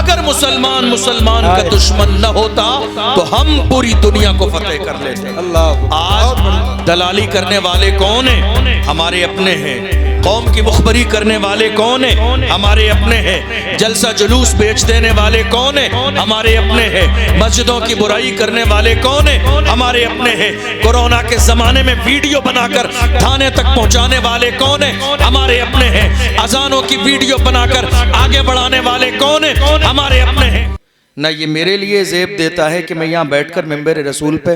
अगर मुसलमान मुसलमान का दुश्मन न होता तो हम पूरी दुनिया को फतेह कर लेते। आज दलाली करने वाले कौन है? हमारे अपने हैं। कौम की मुखबरी करने वाले कौन है? हमारे अपने हैं। जलसा जुलूस बेच देने वाले कौन है? हमारे अपने हैं। मस्जिदों की बुराई करने वाले कौन है? हमारे अपने हैं। कोरोना के जमाने में वीडियो बनाकर थाने तक पहुंचाने वाले कौन है? हमारे अपने हैं। अजानों की वीडियो बनाकर आगे बढ़ाने वाले कौन है? हमारे अपने हैं। न ये मेरे लिए जेब देता है कि मैं यहाँ बैठकर मिंबर रसूल पे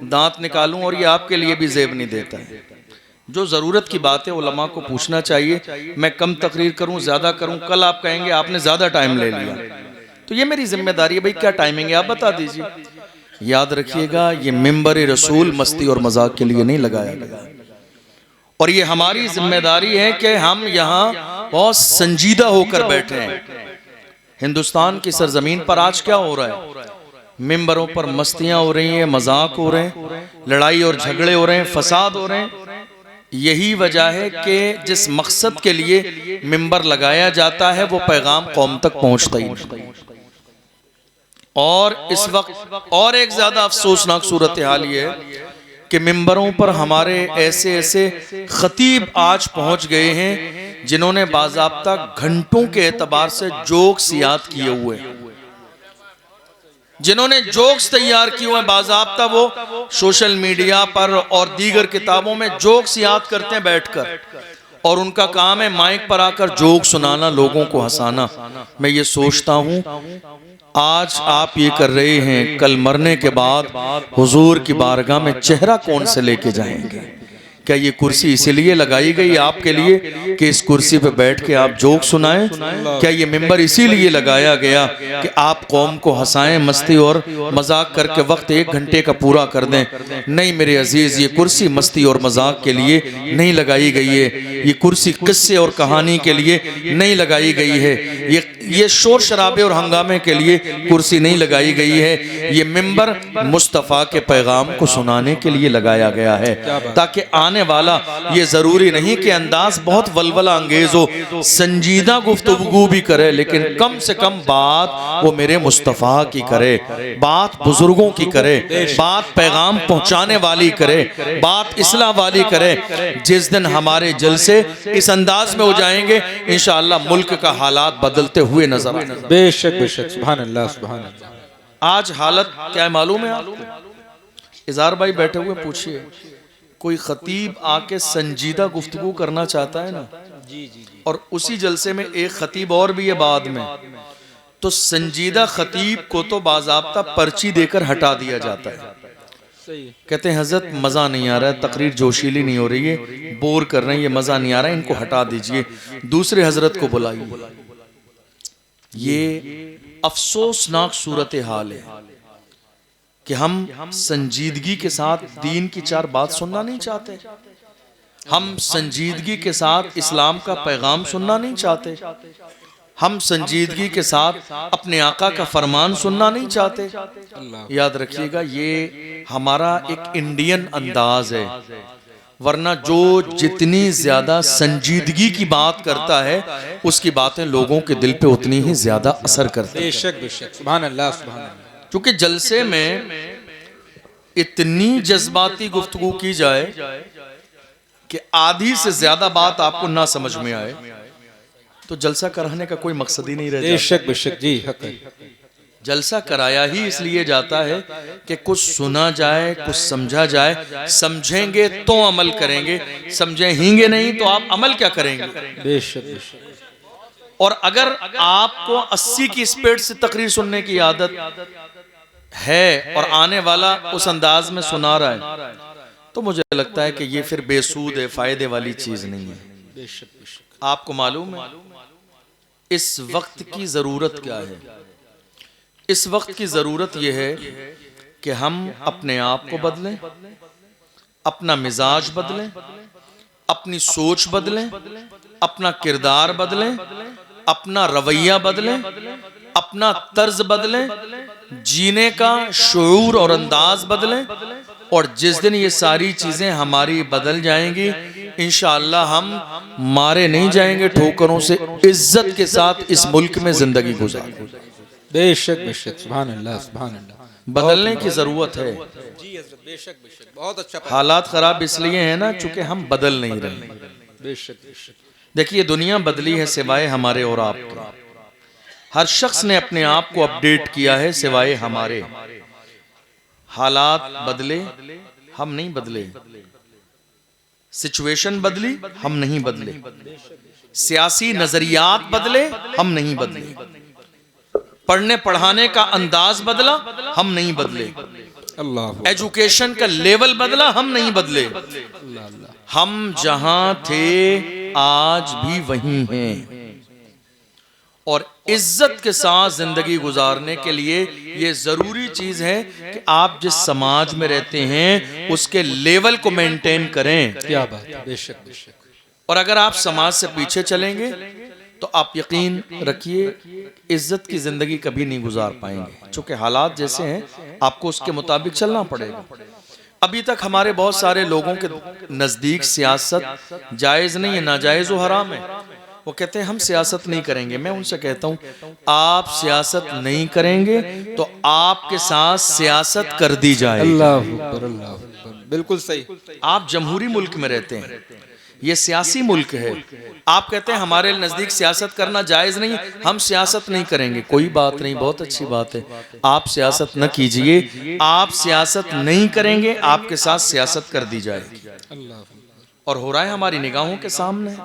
दांत निकालूं, और ये आपके लिए भी जेब नहीं देता है। जो ज़रूरत की बात है उलमा को पूछना चाहिए। मैं कम तकरीर करूं, ज़्यादा करूं, कल आप कहेंगे आपने ज़्यादा टाइम ले लिया, तो ये मेरी जिम्मेदारी है। भाई क्या टाइमिंग है आप बता दीजिए। याद रखिएगा, ये मिंबर रसूल मस्ती और मजाक के लिए नहीं लगाया गया, और ये हमारी जिम्मेदारी है कि हम यहाँ बहुत संजीदा होकर बैठे हैं। हिंदुस्तान की सरजमीन पर आज क्या हो रहा है? मिंबरों पर मस्तियां हो रही हैं, मजाक हो रहे हैं, लड़ाई और झगड़े हो रहे हैं, फसाद हो रहे हैं। यही वजह है कि जिस मकसद के लिए मिंबर लगाया जाता है वो पैगाम कौम तक पहुंचता ही नहीं। और इस वक्त और एक ज्यादा अफसोसनाक सूरत हाल ये है कि मिंबरों पर हमारे ऐसे ऐसे खतीब आज पहुंच गए हैं जिन्होंने बाज़ाब्ता घंटों के एतबार से जोक्स याद किए हुए हैं, जिन्होंने जोक्स तैयार किए हुए हैं बाज़ाब्ता। वो सोशल मीडिया पर और दीगर किताबों में जोक्स याद करते हैं बैठकर, और उनका काम है माइक पर आकर जोक सुनाना, लोगों को हंसाना। मैं ये सोचता हूँ आज आप ये कर रहे हैं, कल मरने के बाद हुजूर की बारगाह में चेहरा कौन से लेके जाएंगे? क्या ये कुर्सी इसीलिए लगाई गई आपके लिए कि इस कुर्सी पे बैठ के आप जोक सुनाएं? क्या ये मिंबर इसीलिए लगाया गया कि आप कौम को हंसाएं, मस्ती और मजाक करके वक्त 1 घंटे का पूरा कर दें? नहीं मेरे अजीज, ये कुर्सी मस्ती और मजाक के लिए नहीं लगाई गई है। ये कुर्सी किस्से और कहानी के लिए नहीं लगाई गई है। ये शोर शराबे और हंगामे के लिए कुर्सी नहीं लगाई गई है। ये मिंबर मुस्तफ़ा के पैगाम को सुनाने के लिए लगाया गया है, ताकि आने वाला, ये जरूरी नहीं कि अंदाज बहुत वलवला अंगेज हो, संजीदा गुफ्तगू भी करे, लेकिन कम से कम बात वो मेरे मुस्तफ़ा की करे, बात बुजुर्गों की करे, बात पैगाम पहुंचाने वाली करे, बात इस्लाह वाली करे। जिस दिन हमारे जलसे इस अंदाज में हो जाएंगे, इंशाअल्लाह मुल्क का हालात बदलते हुए नजर आएंगे। बेशक बेशक, सुभान अल्लाह सुभान अल्लाह। आज हालत क्या है मालूम है आपको? इज़हार भाई बैठे हुए, पूछिए कोई खतीब आके संजीदा गुफ्तगू करना चाहता है ना, और उसी जलसे में एक खतीब और भी है बाद में, तो संजीदा खतीब को तो बाज़ाब्ता पर्ची देकर हटा दिया जाता है। कहते हैं हजरत मजा नहीं आ रहा है, तकरीर जोशीली नहीं हो रही है, बोर कर रहे हैं, ये मजा नहीं आ रहा है, इनको हटा दीजिए, दूसरे हजरत को बुलाइए। ये अफसोसनाक सूरत हाल है कि हम संजीदगी के साथ दीन की 4 बात सुनना नहीं चाहते, हम संजीदगी के साथ इस्लाम का पैगाम सुनना नहीं चाहते, हम संजीदगी के साथ अपने आका का फरमान सुनना नहीं चाहते। याद रखिएगा, ये हमारा एक इंडियन अंदाज है, वरना जो जितनी ज्यादा संजीदगी की बात करता है उसकी बातें लोगों के दिल पे उतनी ही ज्यादा असर करती है। बेशक बेशक, सुभान अल्लाह सुभान अल्लाह। क्योंकि जलसे में इतनी जज्बाती गुफ्तगू की जाए कि आधी से ज्यादा बात आपको ना समझ में आए, तो जलसा कराने का कोई मकसद ही नहीं रहता। बेशक बेशक जी, हक है। जलसा कराया ही इसलिए जाता है कि कुछ सुना जाए, कुछ समझा जाए। समझेंगे तो अमल करेंगे, समझेंगे नहीं तो आप अमल क्या करेंगे? बेशक बेशक। और अगर आपको 80 की स्पीड से तकरीर सुनने की आदत है और आने वाला उस अंदाज में सुना रहा है, तो मुझे लगता है कि ये फिर बेसूद है, फायदे वाली चीज नहीं है। बेशक बेशक। आपको मालूम है इस वक्त की जरूरत क्या है? इस वक्त की जरूरत यह है कि हम अपने आप को बदलें, अपना मिजाज बदलें, अपनी सोच बदलें, अपना किरदार बदलें, अपना रवैया बदलें, अपना तर्ज बदलें, जीने का शऊर और अंदाज बदलें। और जिस दिन ये सारी चीजें हमारी बदल जाएंगी, इंशाअल्लाह हम मारे नहीं जाएंगे ठोकरों से, इज्जत के साथ इस मुल्क में जिंदगी गुजारेंगे। बेशक बेशक सुभान अल्लाह सुभान अल्लाह। बदलने की जरूरत है। जी हज़रत बेशक बेशक बहुत अच्छा। हालात खराब इसलिए है ना चूंकि हम बदल नहीं रहे। बेशक बेशक। देखिए दुनिया बदली है सिवाय हमारे और आपके। हर शख्स ने अपने आप को अपडेट किया है सिवाय हमारे। हालात बदले हम नहीं बदले, सिचुएशन बदली हम नहीं बदले, सियासी नजरियात बदले हम नहीं बदले, पढ़ने पढ़ाने का अंदाज बदला हम नहीं बदले, अल्लाह एजुकेशन का लेवल बदला हम नहीं बदले। हम जहां थे आज भी वहीं हैं। और इज्जत के साथ जिंदगी गुजारने के लिए ये जरूरी चीज है कि आप जिस समाज में रहते हैं उसके लेवल को मेंटेन करें। क्या बात है। बेशक बेशक। और अगर आप समाज से पीछे चलेंगे तो आप यकीन रखिए इज्जत की जिंदगी कभी नहीं गुजार पाएंगे। चूंकि हालात जैसे हैं आपको उसके मुताबिक चलना पड़ेगा। अभी तक हमारे बहुत सारे लोगों के नजदीक सियासत जायज नहीं है, नाजायज और हराम है। वो कहते हैं हम सियासत नहीं करेंगे। मैं उनसे कहता हूं आप सियासत नहीं करेंगे तो आपके साथ सियासत कर दी जाए। अल्लाह अकबर अल्लाह अकबर। बिल्कुल सही। आप जमहूरी मुल्क में रहते हैं, ये सियासी मुल्क है। आप कहते हैं हमारे नजदीक सियासत करना जायज नहीं, हम सियासत नहीं करेंगे। कोई बात नहीं, बहुत अच्छी बात है। आप सियासत न कीजिए, आप सियासत नहीं करेंगे, आपके साथ सियासत कर दी जाएगी। और हो रहा है हमारी निगाहों के सामने।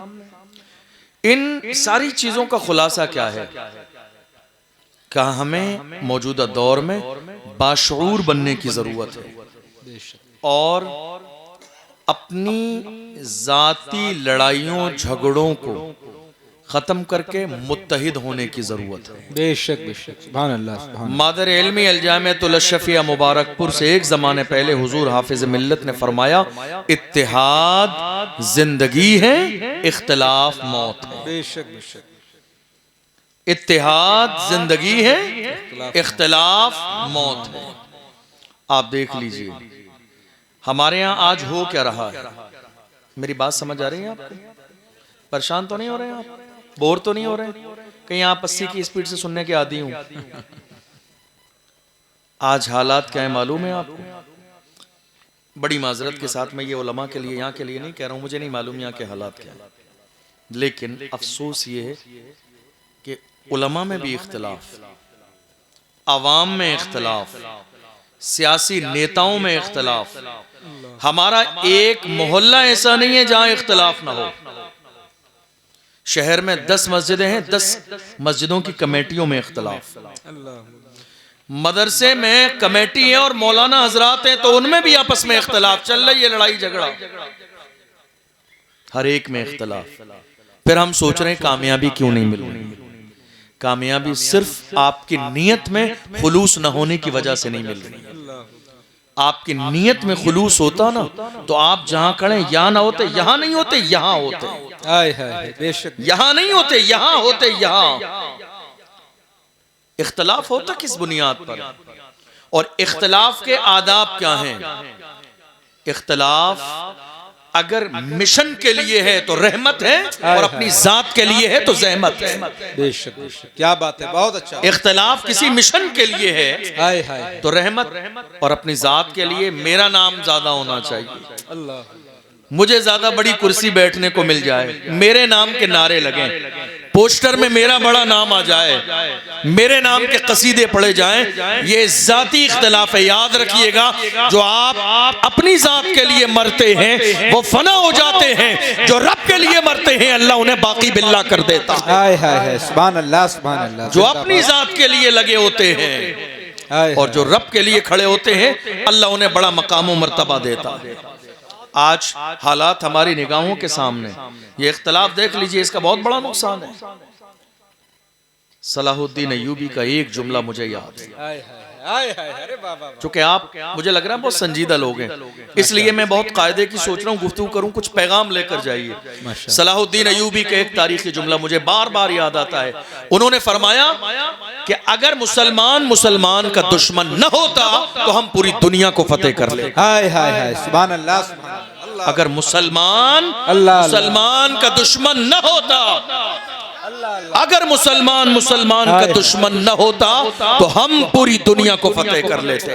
इन सारी चीजों का खुलासा क्या है? क्या हमें मौजूदा दौर में बाशऊर बनने की जरूरत है और अपनी जाती लड़ाइयों झगड़ों को खत्म करके मुत्तहिद होने की जरूरत है। बेशक बेशक सुभान अल्लाह सुभान। मादर इल्मी अलजामियतुल अशरफिया मुबारकपुर से एक जमाने पहले हुजूर हाफिज मिल्लत ने फरमाया इत्तेहाद जिंदगी है, इख्तिलाफ मौत है। बेशक बेशक। इत्तेहाद जिंदगी है, इख्तिलाफ मौत है। आप देख लीजिए हमारे यहाँ आज हो क्या रहा है। मेरी बात समझ आ रही है आपको? परेशान तो नहीं हो रहे हैं आप? बोर तो नहीं हो रहे? कहीं आप 80 की स्पीड से सुनने के आदी हूं। आज हालात क्या है मालूम है आपको? बड़ी माजरत के साथ मैं ये उलमा के लिए यहाँ के लिए नहीं कह रहा हूँ, मुझे नहीं मालूम यहाँ के हालात क्या है, लेकिन अफसोस ये है कि उलमा में भी इख्तिलाफ, अवाम में इख्तिलाफ, सियासी नेताओं में इख्तिलाफ। हमारा एक मोहल्ला ऐसा नहीं है जहां इख्तिलाफ ना हो। शहर में 10 मस्जिदें हैं, 10 मस्जिदों की कमेटियों में इख्तिलाफ। मदरसे में कमेटी है और मौलाना हजरात हैं तो उनमें भी आपस में इख्तिलाफ चल रही है, लड़ाई झगड़ा, हर एक में इख्तिलाफ। फिर हम सोच रहे हैं कामयाबी क्यों नहीं मिल रही। कामयाबी सिर्फ आपकी नीयत में खुलूस न होने की वजह से नहीं मिल रही। आपकी नीयत में खुलूस होता ना तो आप जहां खड़े यहाँ ना होते, यहाँ नहीं होते, यहाँ होते। आय हाय बेशक। यहाँ नहीं होते, यहाँ होते, यहाँ। इख्तिलाफ होता किस बुनियाद पर? और इख्तिलाफ के आदाब क्या हैं? इख्तिलाफ अगर मिशन के लिए है तो रहमत है और अपनी जात के लिए है तो जहमत है। बेशक बेशक। क्या बात है, बहुत अच्छा। इख्तिलाफ किसी मिशन के लिए है हाय हाय तो रहमत, और अपनी जात के लिए मेरा नाम ज्यादा होना चाहिए। अल्लाह। मुझे ज्यादा बड़ी कुर्सी बैठने को मिल जाए, मेरे नाम के नारे लगे, पोस्टर में मेरा बड़ा नाम आ जाए, मेरे नाम के कसीदे पढ़े जाएं। ये जाती इख्तिलाफ है। याद रखिएगा जो आप अपनी जात के लिए मरते हैं वो फना हो जाते हैं, जो रब के लिए मरते हैं अल्लाह उन्हें बाकी बिल्ला कर देता है। हाय हाय सुभान अल्लाह सुभान अल्लाह। जो अपनी जात के लिए लगे होते हैं और जो रब के लिए खड़े होते हैं अल्लाह उन्हें बड़ा मकाम और मर्तबा देता है। आज हालात हमारी निगाहों के सामने, ये इख्तिलाफ देख लीजिए, इसका बहुत बड़ा नुकसान है। सलाहुद्दीन अय्यूबी का एक जुमला मुझे याद है। चूंकि आप मुझे लग रहा है बहुत संजीदा लोग हैं, इसलिए मैं बहुत कायदे की सोच रहा हूँ गुफ्तगू करूँ, कुछ पैगाम लेकर जाइए। सलाहुद्दीन अय्यूबी का एक तारीखी जुमला मुझे बार बार याद आता है। उन्होंने फरमाया कि अगर मुसलमान मुसलमान का दुश्मन न होता तो हम पूरी दुनिया को फतेह कर ले। हाय हाय हाय सुभान अल्लाह सुभान अल्लाह। अगर मुसलमान मुसलमान का दुश्मन न होता अगर मुसलमान मुसलमान का दुश्मन न होता तो हम पूरी दुनिया को फतेह कर लेते।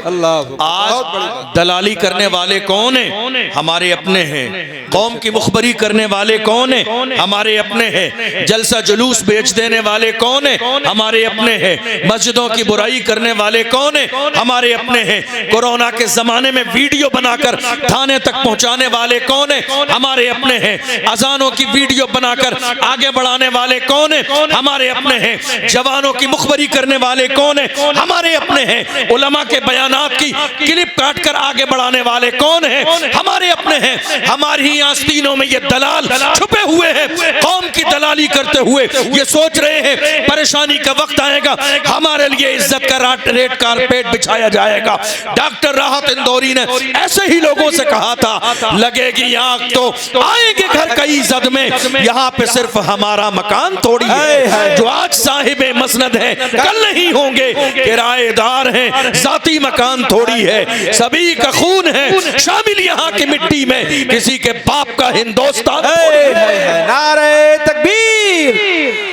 आज दलाली करने वाले कौन हैं? हमारे अपने हैं। कौम की मुखबरी करने वाले कौन हैं? हमारे अपने हैं। जलसा जुलूस बेच देने वाले कौन हैं? हमारे अपने हैं। मस्जिदों की बुराई करने वाले कौन हैं? हमारे अपने हैं। कोरोना के जमाने में वीडियो बनाकर थाने तक पहुंचाने वाले कौन हैं? हमारे अपने हैं। अजानों की वीडियो बनाकर आगे बढ़ाने वाले कौन हैं? हमारे अपने हैं। जवानों की मुखबरी करने वाले कौन हैं? हमारे अपने हैं। उलमा के बयानात की क्लिप काटकर आगे बढ़ाने वाले कौन हैं? हमारे अपने हैं। हमारी ही आस्तीनों में ये दलाल छुपे हुए हैं, कौम की दलाली करते हुए ये सोच रहे हैं परेशानी का वक्त आएगा, हमारे लिए इज्जत का रेड कारपेट बिछाया जाएगा। डॉक्टर राहत इंदौरी ने ऐसे ही लोगों से कहा था, लगेगी आग तो आएंगे घर कई जद में, यहाँ पे सिर्फ हमारा मकान थोड़ी है। जो आज साहिबे मसनद है कल नहीं होंगे, किराएदार हैं, जाती मकान थोड़ी है। सभी का खून है शामिल यहाँ की मिट्टी में, किसी के बाप का हिंदुस्तान थोड़ी है। नारे तकबीर,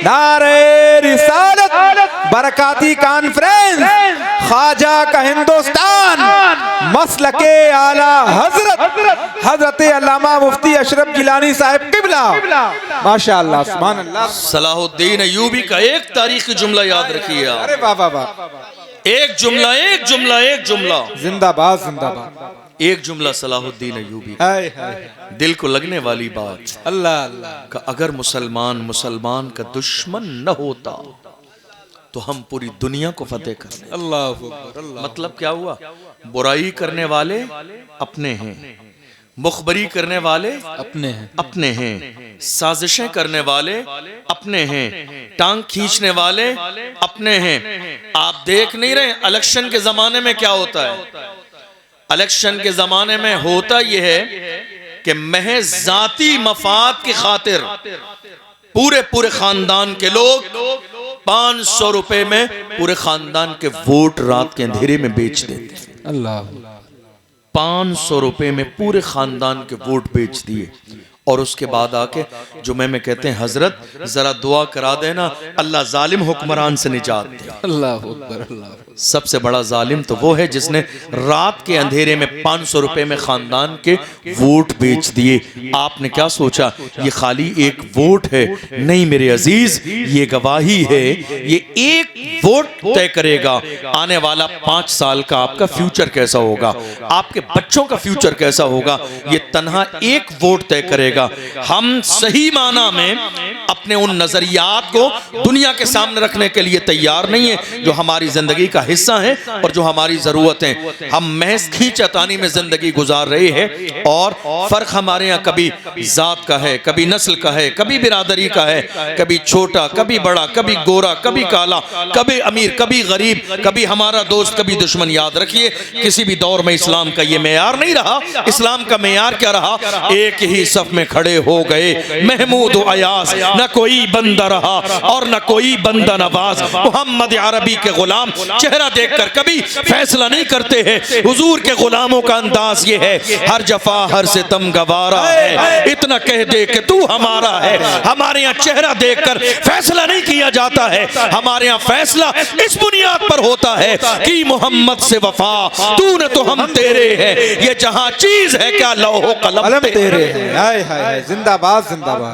नारे रिसालत, बरकाती कॉन्फ्रेंस, ख्वाजा का हिंदुस्तान, मसलके आला हजरत हजरत अल्लामा मुफ्ती अशरफ गिलानी साहब किबला, माशाअल्लाह, सुभान अल्लाह। सलाहुद्दीन अय्यूबी का एक तारीखी जुमला याद रखिए आप। अरे वाह वाह वाह, एक जुमला एक जुमला एक जुमला, जिंदाबाद जिंदाबाद। एक जुमला सलाहुद्दीन अय्यूबी, हाय हाय, दिल को लगने वाली बात। अल्लाह अल्लाह, का अगर मुसलमान मुसलमान का दुश्मन न होता तो हम पूरी दुनिया को फतेह कर लेते। अल्लाह अकबर, अल्लाह। मतलब क्या हुआ? बुराई करने वाले अपने हैं, मुखबरी करने वाले अपने हैं, अपने हैं, साजिशें करने वाले अपने हैं, टांग खींचने वाले अपने हैं। आप देख नहीं रहे इलेक्शन के जमाने में क्या होता है? इलेक्शन के जमाने में होता यह है कि महज जाती मफाद की खातिर पूरे पूरे खानदान के लोग 500 रुपए में पूरे खानदान के वोट रात के अंधेरे में बेच देते। अल्लाह, 500 रुपए में पूरे खानदान के वोट बेच दिए और उसके बाद आके जुमे में कहते हैं हजरत जरा दुआ करा देना, अल्लाह जालिम हुक्मरान से निजात दे। अल्लाह अकबर, अल्लाह। सबसे बड़ा जालिम तो वो है जिसने रात के अंधेरे में 500 रुपए में खानदान के वोट बेच दिए। आपने क्या सोचा ये खाली एक वोट है? नहीं मेरे अजीज, ये गवाही है। ये एक वोट तय करेगा आने वाला 5 साल का आपका फ्यूचर कैसा होगा, आपके बच्चों का फ्यूचर कैसा होगा। ये तन्हा एक वोट तय करेगा। हम सही माना में अपने उन नजरियात को दुनिया के सामने रखने के लिए तैयार नहीं है जो हमारी जिंदगी का हिस्सा है और जो हमारी जरूरतें। हम महज खींचातानी में जिंदगी गुजार रहे हैं और फर्क हमारे यहाँ कभी जात का है, कभी नस्ल का है, कभी बिरादरी का है, कभी छोटा कभी बड़ा, कभी गोरा कभी काला, कभी अमीर कभी गरीब, कभी हमारा दोस्त कभी दुश्मन। याद रखिए किसी भी दौर में इस्लाम का ये मेयार नहीं रहा। इस्लाम का मेयार क्या रहा? एक ही सफ में खड़े हो गए महमूद व अयास, न कोई बंदा रहा और न कोई बंदा नवाज। मोहम्मद अरबी के गुलाम चेहरा देखकर कभी फैसला नहीं करते हैं। हुजूर के गुलामों का अंदाज ये है, हर जफा हर सितम गवारा है, इतना कह दे कि तू हमारा है। हमारे यहाँ चेहरा देखकर फैसला नहीं किया जाता है, हमारे यहाँ फैसला इस बुनियाद पर होता है कि मोहम्मद से वफा, तू न तो हम तेरे हैं। ये जहां चीज है क्या लौहो कलम तेरे है। हाय हाय, जिंदाबाद जिंदाबाद।